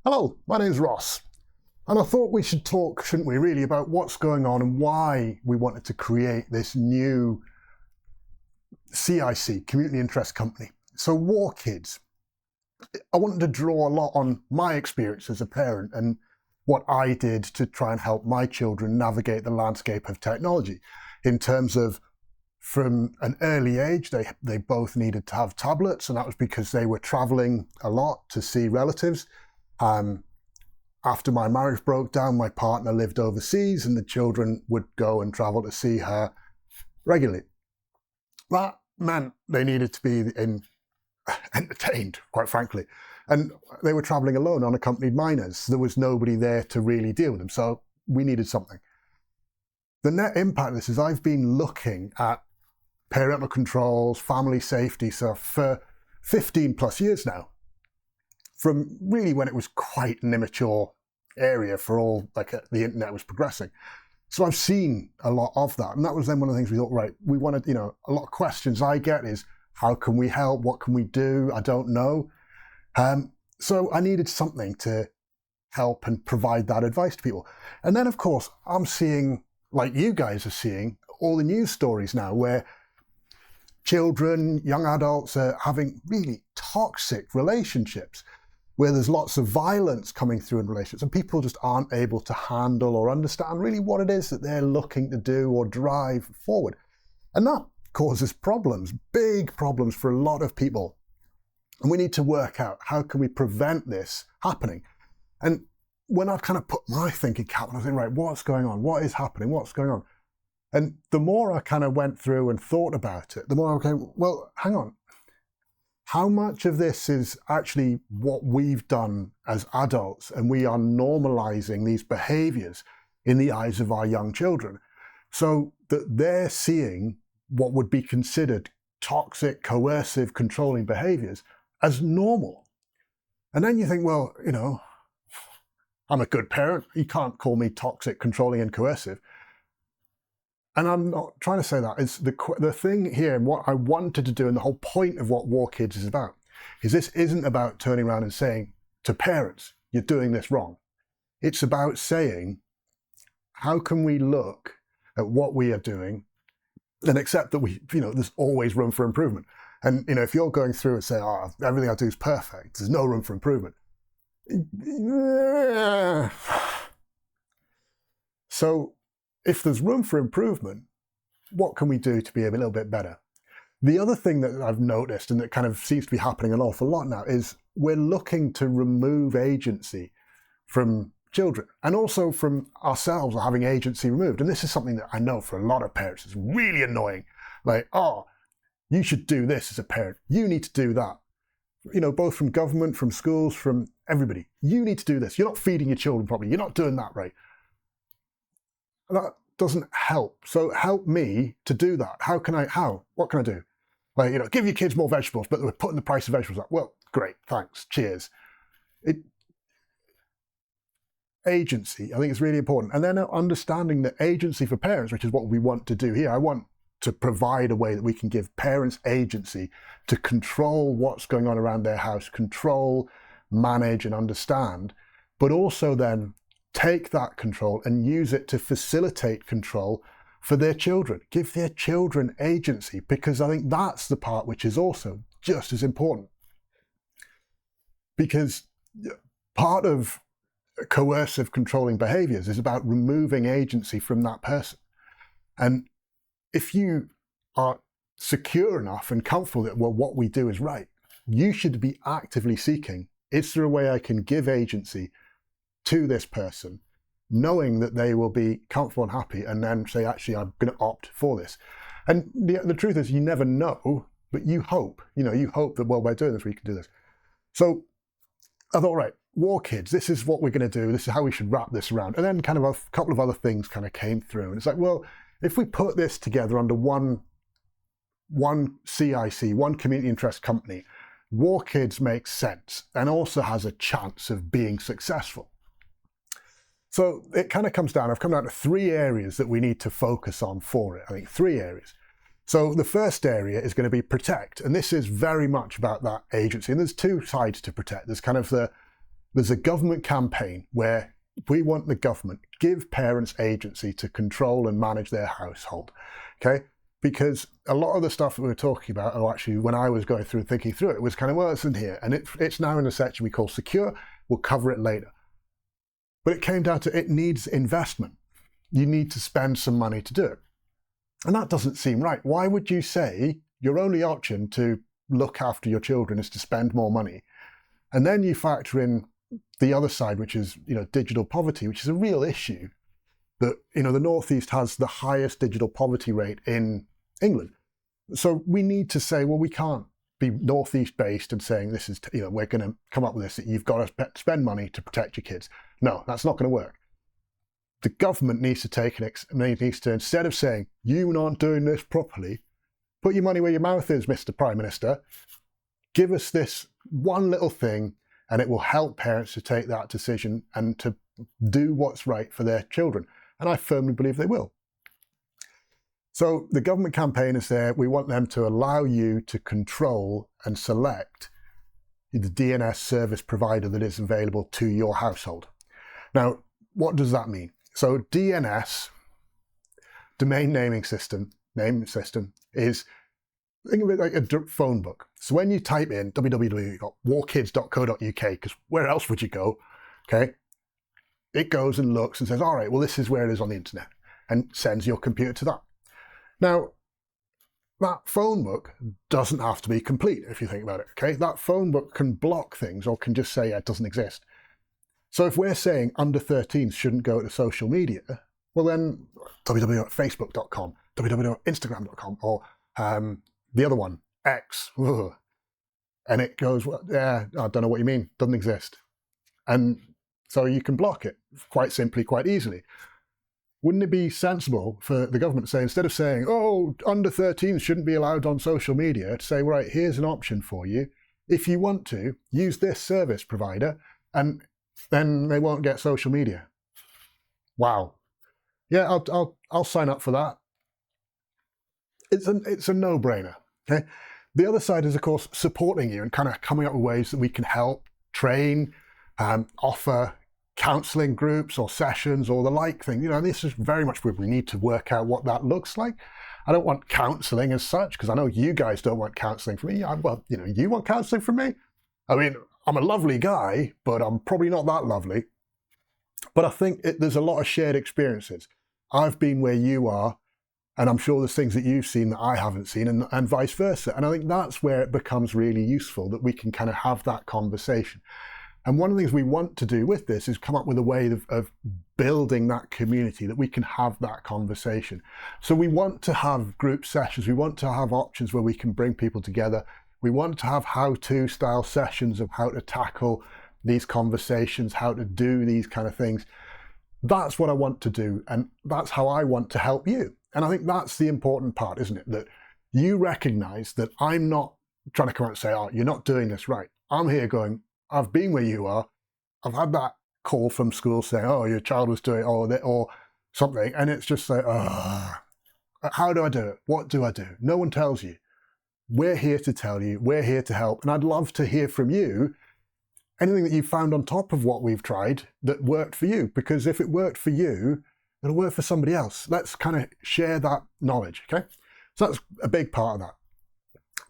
Hello, my name's Ross, and I thought we should talk, shouldn't we, really, about what's going on and why we wanted to create this new CIC, Community Interest Company. So Wor Kids, I wanted to draw a lot on my experience as a parent and what I did to try and help my children navigate the landscape of technology in terms of from an early age, they both needed to have tablets, and that was because they were traveling a lot to see relatives. After my marriage broke down, my partner lived overseas and the children would go and travel to see her regularly. That meant they needed to be entertained, quite frankly. And they were traveling alone, unaccompanied minors. There was nobody there to really deal with them. So we needed something. The net impact of this is I've been looking at parental controls, family safety stuff for 15 plus years now. From really when it was quite an immature area for all, like the internet was progressing. So I've seen a lot of that. And that was then one of the things we thought, right, we wanted, a lot of questions I get is, how can we help? What can we do? I don't know. So I needed something to help and provide that advice to people. And then, of course, I'm seeing, like you guys are seeing, all the news stories now where children, young adults are having really toxic relationships, where there's lots of violence coming through in relationships and people just aren't able to handle or understand really what it is that they're looking to do or drive forward. And that causes problems, big problems for a lot of people. And we need to work out, how can we prevent this happening? And when I've kind of put my thinking cap on, I was thinking, right, what's going on? What is happening? What's going on? And the more I kind of went through and thought about it, the more I came, well, hang on. How much of this is actually what we've done as adults, and we are normalizing these behaviors in the eyes of our young children, so that they're seeing what would be considered toxic, coercive, controlling behaviors as normal. And then you think, well, I'm a good parent. You can't call me toxic, controlling, and coercive. And I'm not trying to say that. It's the thing here, and what I wanted to do, and the whole point of what Wor Kids is about, is this isn't about turning around and saying to parents, you're doing this wrong. It's about saying, how can we look at what we are doing and accept that there's always room for improvement. And, if you're going through and say, oh, everything I do is perfect, there's no room for improvement. So, if there's room for improvement, what can we do to be a little bit better? The other thing that I've noticed, and that kind of seems to be happening an awful lot now, is we're looking to remove agency from children, and also from ourselves, or having agency removed. And this is something that I know for a lot of parents is really annoying. Like, oh, you should do this as a parent. You need to do that. Both from government, from schools, from everybody. You need to do this. You're not feeding your children properly. You're not doing that right. That doesn't help. So help me to do that. What can I do? Like, give your kids more vegetables, but we're putting the price of vegetables up. Well, great, thanks, cheers. Agency, I think it's really important. And then understanding that agency for parents, which is what we want to do here. I want to provide a way that we can give parents agency to control what's going on around their house, control, manage, and understand, but also then take that control and use it to facilitate control for their children. Give their children agency, because I think that's the part which is also just as important. Because part of coercive, controlling behaviors is about removing agency from that person. And if you are secure enough and comfortable that, well, what we do is right, you should be actively seeking, is there a way I can give agency to this person, knowing that they will be comfortable and happy, and then say, actually, I'm going to opt for this. And the truth is, you never know, but you hope, you hope that, well, by doing this, we can do this. So I thought, right, Wor Kids, this is what we're going to do. This is how we should wrap this around. And then kind of a couple of other things kind of came through. And it's like, well, if we put this together under one CIC, one community interest company, Wor Kids makes sense and also has a chance of being successful. So it kind of comes down, I've come down to 3 areas that we need to focus on for it. I think 3 areas. So the first area is going to be protect. And this is very much about that agency. And there's 2 sides to protect. There's kind of the There's a government campaign where we want the government give parents agency to control and manage their household, okay? Because a lot of the stuff that we were talking about, or actually when I was going through and thinking through it, was kind of, well, it's in here. And it's now in a section we call secure. We'll cover it later. But it came down to it needs investment. You need to spend some money to do it. And that doesn't seem right. Why would you say your only option to look after your children is to spend more money? And then you factor in the other side, which is, digital poverty, which is a real issue. That, the Northeast has the highest digital poverty rate in England. So we need to say, well, we can't be Northeast based and saying this is, we're going to come up with this, that you've got to spend money to protect your kids. No, that's not going to work. The government needs to take instead of saying, you aren't doing this properly, put your money where your mouth is, Mr. Prime Minister. Give us this one little thing and it will help parents to take that decision and to do what's right for their children. And I firmly believe they will. So the government campaign is there. We want them to allow you to control and select the DNS service provider that is available to your household. Now, what does that mean? So DNS, domain naming system, is, think of it like a phone book. So when you type in www.workids.co.uk, because where else would you go, okay? It goes and looks and says, all right, well, this is where it is on the internet, and sends your computer to that. Now, that phone book doesn't have to be complete, if you think about it, okay? That phone book can block things or can just say it doesn't exist. So if we're saying under 13s shouldn't go to social media, well then www.facebook.com, www.instagram.com, or the other one, X, and it goes, well, yeah, I don't know what you mean, doesn't exist. And so you can block it quite simply, quite easily. Wouldn't it be sensible for the government to say, instead of saying, oh, under 13s shouldn't be allowed on social media, to say, right, here's an option for you. If you want to, use this service provider, and then they won't get social media. Wow. Yeah, I'll sign up for that. It's a no-brainer. Okay. The other side is, of course, supporting you and kind of coming up with ways that we can help, train, offer counselling groups or sessions or the like thing. This is very much where we need to work out what that looks like. I don't want counselling as such, because I know you guys don't want counselling from me. You want counselling from me? I mean, I'm a lovely guy, but I'm probably not that lovely. But I think there's a lot of shared experiences. I've been where you are, and I'm sure there's things that you've seen that I haven't seen, and vice versa. And I think that's where it becomes really useful, that we can kind of have that conversation. And one of the things we want to do with this is come up with a way of building that community, that we can have that conversation. So we want to have group sessions. We want to have options where we can bring people together. We want to have how-to style sessions of how to tackle these conversations, how to do these kind of things. That's what I want to do, and that's how I want to help you. And I think that's the important part, isn't it? That you recognize that I'm not trying to come out and say, oh, you're not doing this right. I'm here going, I've been where you are. I've had that call from school saying, oh, your child was doing or something. And it's just like, how do I do it? What do I do? No one tells you. We're here to tell you. We're here to help. And I'd love to hear from you anything that you found on top of what we've tried that worked for you. Because if it worked for you, it'll work for somebody else. Let's kind of share that knowledge, okay? So that's a big part of that.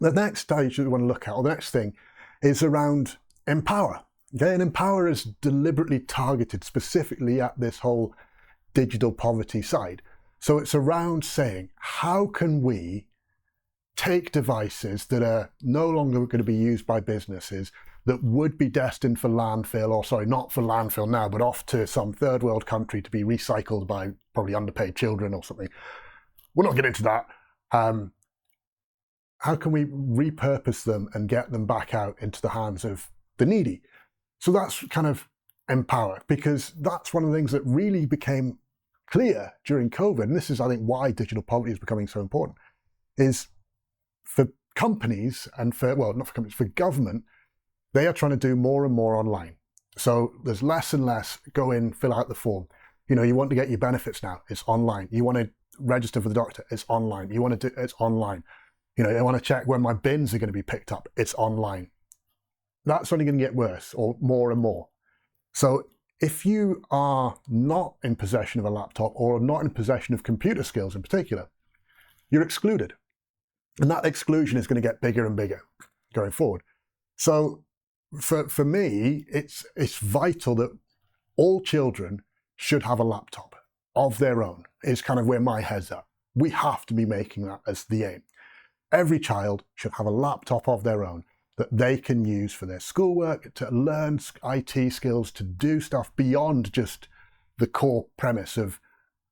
The next stage that we want to look at, or the next thing, is around Empower. Okay, and Empower is deliberately targeted specifically at this whole digital poverty side. So it's around saying, how can we take devices that are no longer going to be used by businesses, that would be destined for landfill, or sorry, not for landfill now, but off to some third world country to be recycled by probably underpaid children or something. We're not getting into that. How can we repurpose them and get them back out into the hands of the needy? So that's kind of Empower, because that's one of the things that really became clear during COVID, and this is, I think, why digital poverty is becoming so important, is for companies and for government, they are trying to do more and more online. So there's less and less, go in, fill out the form. You want to get your benefits now, it's online. You want to register for the doctor, it's online. You want to do, it's online. I want to check when my bins are going to be picked up, it's online. That's only going to get worse, or more and more. So if you are not in possession of a laptop or not in possession of computer skills in particular, you're excluded. And that exclusion is going to get bigger and bigger going forward. So for me, it's vital that all children should have a laptop of their own, is kind of where my head's at. We have to be making that as the aim. Every child should have a laptop of their own that they can use for their schoolwork, to learn IT skills, to do stuff beyond just the core premise of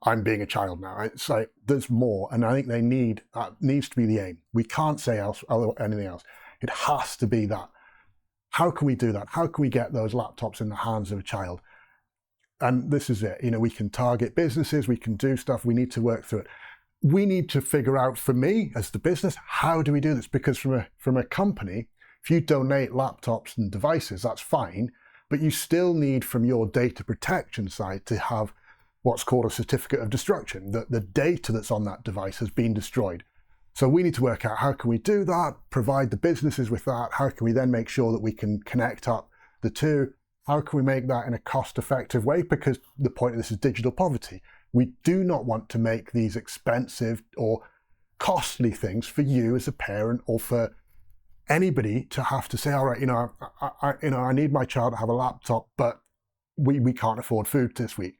I'm being a child now. It's like there's more, and I think that needs to be the aim. We can't say anything else. It has to be that. How can we do that? How can we get those laptops in the hands of a child? And this is it. We can target businesses, we can do stuff, we need to work through it. We need to figure out, for me as the business, how do we do this? Because from a company, if you donate laptops and devices, that's fine, but you still need, from your data protection side, to have what's called a certificate of destruction, that the data that's on that device has been destroyed. So we need to work out how can we do that, provide the businesses with that, how can we then make sure that we can connect up the two, how can we make that in a cost-effective way, because the point of this is digital poverty. We do not want to make these expensive or costly things for you as a parent or for anybody to have to say, all right, I need my child to have a laptop, but we can't afford food this week.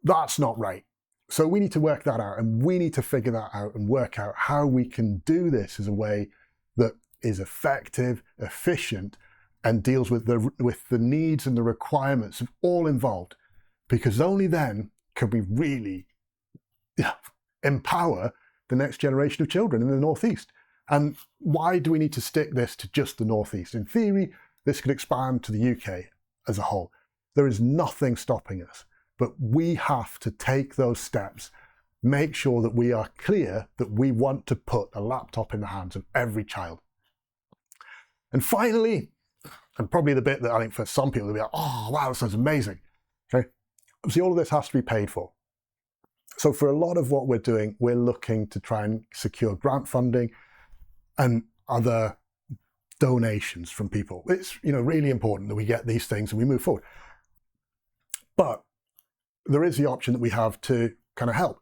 That's not right. So we need to work that out, and we need to figure that out and work out how we can do this as a way that is effective, efficient, and deals with the needs and the requirements of all involved. Because only then can we really empower the next generation of children in the Northeast. And why do we need to stick this to just the Northeast? In theory, this could expand to the UK as a whole. There is nothing stopping us, but we have to take those steps, make sure that we are clear that we want to put a laptop in the hands of every child. And finally, and probably the bit that I think for some people, they'll be like, oh, wow, that sounds amazing. Okay. Obviously, all of this has to be paid for. So for a lot of what we're doing, we're looking to try and secure grant funding and other donations from people. It's really important that we get these things and we move forward. But there is the option that we have to kind of help.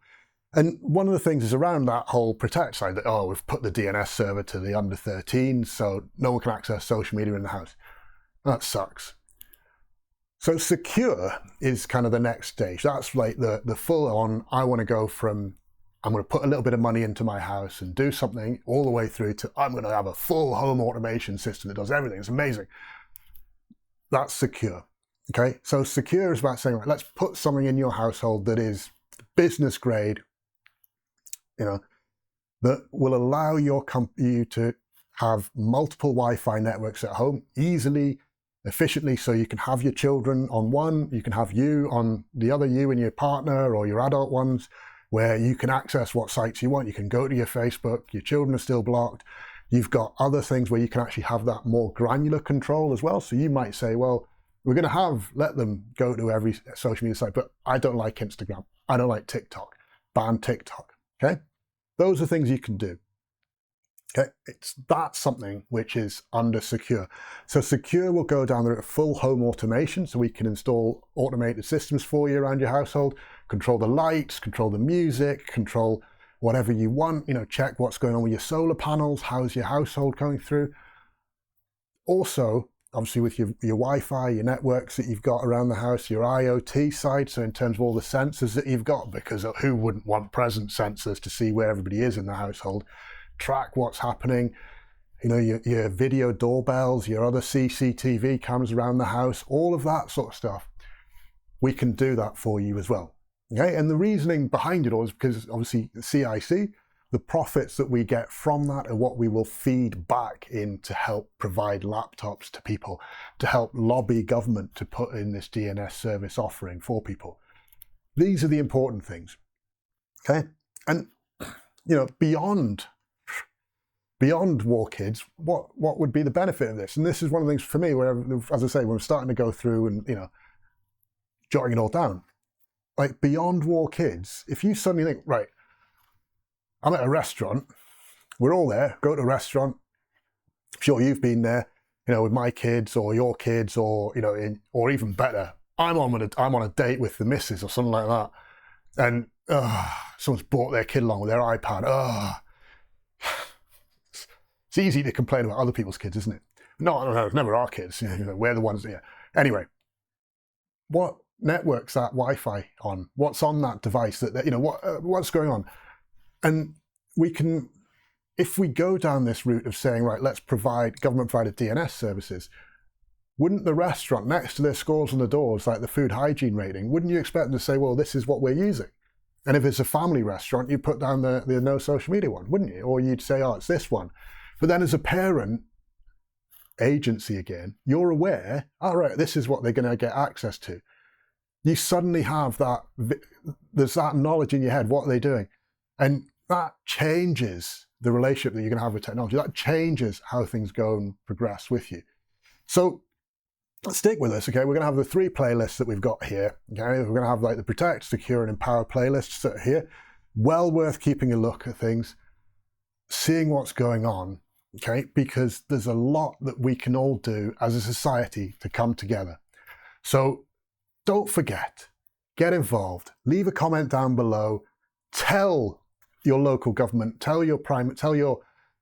And one of the things is around that whole protect side that, we've put the DNS server to the under 13, so no one can access social media in the house. That sucks. So secure is kind of the next stage. That's like the full on, I want to go from, I'm going to put a little bit of money into my house and do something all the way through to, I'm going to have a full home automation system that does everything. It's amazing. That's secure. Okay. So secure is about saying, right, let's put something in your household that is business grade, that will allow you to have multiple Wi-Fi networks at home easily, efficiently, so you can have your children on one, you can have you on the other, you and your partner or your adult ones, where you can access what sites you want. You can go to your Facebook, your children are still blocked. You've got other things where you can actually have that more granular control as well. So you might say, well, we're going to let them go to every social media site, but I don't like Instagram. I don't like TikTok. Ban TikTok. Okay. Those are things you can do. Okay, that's something which is under secure. So secure will go down there at full home automation, so we can install automated systems for you around your household, control the lights, control the music, control whatever you want, check what's going on with your solar panels, how's your household going through. Also, obviously with your Wi-Fi, your networks that you've got around the house, your IoT side, so in terms of all the sensors that you've got, because who wouldn't want present sensors to see where everybody is in the household, track what's happening, your video doorbells, your other CCTV cameras around the house, all of that sort of stuff. We can do that for you as well. Okay, and the reasoning behind it all is because obviously CIC, the profits that we get from that are what we will feed back in to help provide laptops to people, to help lobby government to put in this DNS service offering for people. These are the important things. Okay, and beyond Wor Kids, what would be the benefit of this? And this is one of the things for me where, as I say, we're starting to go through and, jotting it all down. Like beyond Wor Kids, if you suddenly think, right, I'm at a restaurant, we're all there, go to a restaurant, I'm sure you've been there, with my kids or your kids, or or even better, I'm on a date with the missus or something like that, and someone's brought their kid along with their iPad. It's easy to complain about other people's kids, isn't it? No, it's never our kids. We're the ones. Yeah. Anyway, what network's that Wi-Fi on? What's on that device? What's going on? And we can, if we go down this route of saying, right, let's provide government-provided DNS services, wouldn't the restaurant next to their scores on the doors, like the food hygiene rating, wouldn't you expect them to say, well, this is what we're using? And if it's a family restaurant, you put down the no social media one, wouldn't you? Or you'd say, oh, it's this one. But then as a parent, agency again, you're aware, all right, this is what they're going to get access to. You suddenly have that, there's that knowledge in your head, what are they doing? And that changes the relationship that you're going to have with technology. That changes how things go and progress with you. So stick with us, okay? We're going to have the 3 playlists that we've got here, okay? We're going to have like the Protect, Secure, and Empower playlists that are here. Well worth keeping a look at things, seeing what's going on, okay? Because there's a lot that we can all do as a society to come together. So don't forget, get involved, leave a comment down below, tell your local government, tell your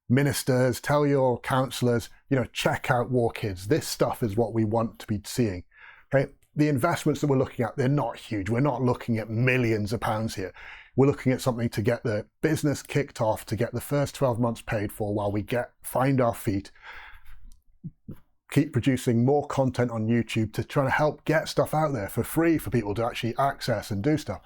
ministers, tell your councillors, check out Wor Kids. This stuff is what we want to be seeing. Okay? The investments that we're looking at, they're not huge. We're not looking at millions of pounds here. We're looking at something to get the business kicked off, to get the first 12 months paid for while we find our feet, keep producing more content on YouTube to try to help get stuff out there for free for people to actually access and do stuff.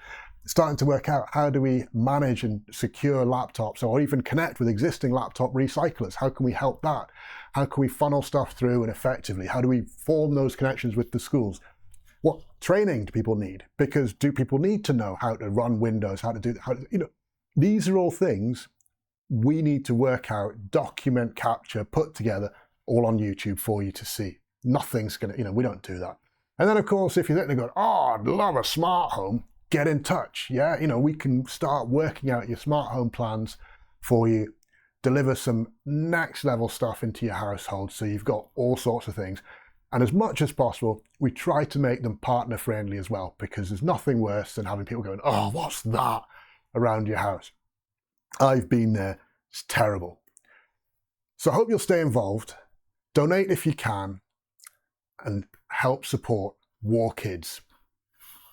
Starting to work out, how do we manage and secure laptops, or even connect with existing laptop recyclers? How can we help that? How can we funnel stuff through and effectively? How do we form those connections with the schools? What training do people need? Because do people need to know how to run Windows, these are all things we need to work out, document, capture, put together, all on YouTube for you to see. Nothing's gonna, we don't do that. And then of course, if you're sitting there going, oh, I'd love a smart home, get in touch. Yeah, we can start working out your smart home plans for you, deliver some next level stuff into your household so you've got all sorts of things. And as much as possible, we try to make them partner friendly as well, because there's nothing worse than having people going, oh, what's that around your house? I've been there. It's terrible. So I hope you'll stay involved, donate if you can, and help support Wor Kids.